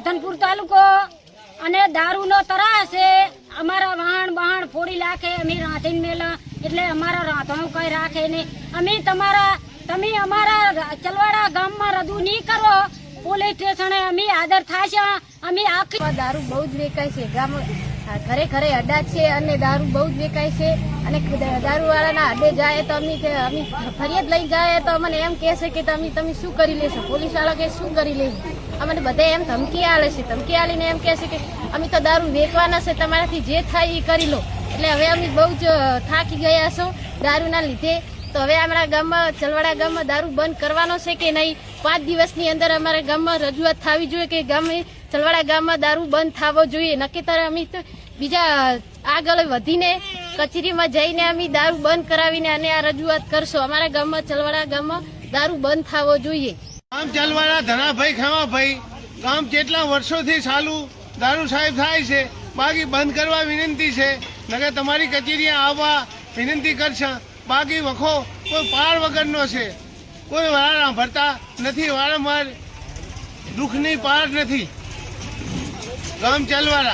રાધનપુર તાલુકો અને દારૂનો ત્રાસ છે। અમારા વાહણ બહાણ ફોડી નાખે, અમે રાંધીને મેલા એટલે અમારા રાંધણું કઈ રાખે નહીં। તમે અમારા ચલવાડા ગામમાં રજૂ નહીં કરો, પોલીસ સ્ટેશને અમે આદર થશે। અમે આખી દારૂ બહુ જ વેચાય છે, ગામ ઘરે ઘરે અડ્ડા છે અને દારૂ બહુ જ વેચાય છે। અને દારૂવાળાના અડ્ડે જાય તો અમે ફરિયાદ લઈ જાય તો અમને એમ કહેશે કે તમે શું કરી લેશો, પોલીસ વાળા કે શું કરી લેશે। અમને બધા એમ ધમકી આલે છે, ધમકી આલીને એમ કહેશે કે અમે તો દારૂ વેચવાના છે, તમારાથી જે થાય એ કરી લો। એટલે હવે અમે બહુ જ થાકી ગયા છો દારૂના લીધે। તો હવે અમારા ગામમાં ચલવાડા ગામમાં દારૂ બંધ કરવાનો છે કે નહીં, 5 દિવસની અંદર અમારા ગામમાં રજૂઆત થવી જોઈએ કે ચલવાડા ગામમાં દારૂ બંધ થવો જોઈએ। નક્કીતર અમે બીજા આગળ વધીને કચેરીમાં જઈને અમે દારૂ બંધ કરાવીને અને આ રજૂઆત કરશો। અમારા ગામમાં ચલવાડા ગામમાં દારૂ બંધ થવો જોઈએ। ગામ ચલવાડા ધનાભાઈ ખાવાભાઈ ગામ કેટલા વર્ષોથી ચાલુ દારૂ સાહેબ થાય છે, બાકી બંધ કરવા વિનંતી છે। નકર તમારી કચેરીએ આવવા વિનંતી કરશે। બાકી વખો કોઈ પાર વગરનો છે, કોઈ વાળા ભરતા નથી, વારંવાર દુઃખની પાર નથી। ગામ ચલવાડા।